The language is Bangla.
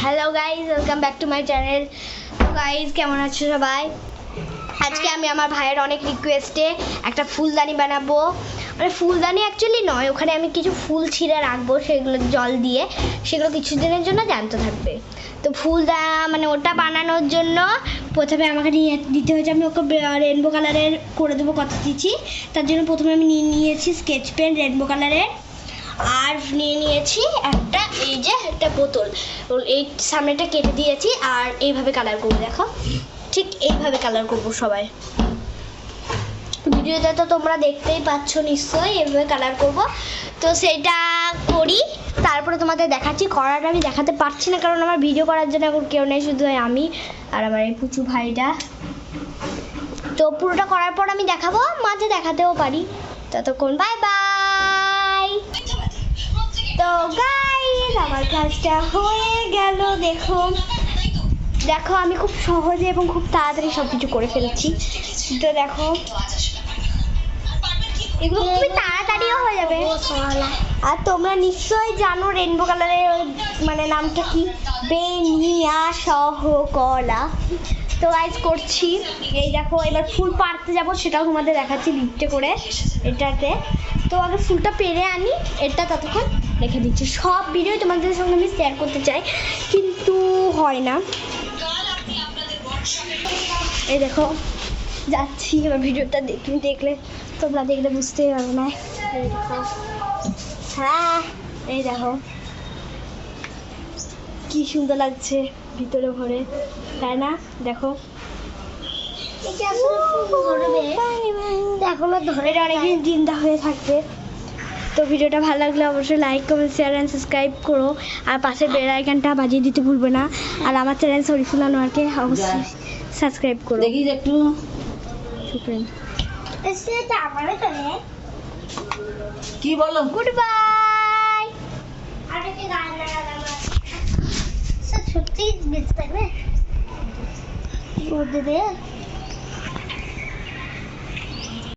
Hello guys, welcome back to my channel. তো গাইজ, কেমন আছো সবাই? আজকে আমি আমার ভাইয়ের অনেক রিকোয়েস্টে একটা ফুলদানি বানাবো। মানে ফুলদানি অ্যাকচুয়ালি নয়, ওখানে আমি কিছু ফুল ছিঁড়ে রাখবো, সেগুলো জল দিয়ে, সেগুলো কিছুদিনের জন্য জ্যান্ত থাকবে। তো মানে ওটা বানানোর জন্য প্রথমে আমাকে দিতে হয়েছে, আমি ওকে রেনবো কালারের করে দেবো কথা দিচ্ছি। তার জন্য প্রথমে আমি নিয়েছি স্কেচ পেন রেনবো কালারের, আর নিয়েছি একটা বোতল। এই সামনেটা কেটে দিয়েছি, আর এইভাবে কালার করবো। দেখো, ঠিক এইভাবে কালার করবো সবাই। ভিডিওতে তো তোমরা দেখতেই পাচ্ছ নিশ্চয়ই, এইভাবে কালার করব। তো সেটা করি, তারপরে তোমাদের দেখাচ্ছি। করাটা আমি দেখাতে পারছি না, কারণ আমার ভিডিও করার জন্য এখন কেউ নেই, শুধু আমি আর আমার এই পুচু ভাইটা। তো পুরোটা করার পর আমি দেখাবো, মাঝে দেখাতেও পারি। ততক্ষণ বাই বাই। তো গাইস, আমার কাজটা হয়ে গেল। দেখো আমি খুব সহজে এবং খুব তাড়াতাড়ি সব কিছু করে ফেলেছি। তো দেখো, এগুলো খুবই তাড়াতাড়িও হয়ে যাবে। আর তোমরা নিশ্চয়ই জানো রেনবো কালারের মানে নামটা কি, বেনিয়া সহকলা। তো গাইস করছি, এই দেখো এবার ফুল পাড়তে যাবো, সেটাও তোমাদের দেখাচ্ছি লিফটে করে এটাতে। তো আগে ফুলটা পেরে আনি, এটা ততক্ষণ রেখে দিচ্ছি। সব ভিডিও তোমাদের সঙ্গে আমি শেয়ার করতে চাই, কিন্তু হয় না। এই দেখো যাচ্ছি, এবার ভিডিওটা দেখলে তোমরা দেখলে বুঝতেই পারবে না। এই দেখো, হ্যাঁ এই দেখো কি সুন্দর লাগছে ভিতরে ভরে, তাই না? দেখো এখনো ধরে অনেকদিন জিন্দা হয়ে থাকবে। তো ভিডিওটা ভালো লাগলে অবশ্যই like, comment, share and subscribe করো, আর পাশে বেল আইকনটা বাজিয়ে দিতে ভুলবে না। আর আমার চ্যানেল শরীফুল আনোয়ারকে অবশ্যই সাবস্ক্রাইব করো। দেখি একটু কি বললাম, গুড বাই। সত্যি বেঁচে থাকবে।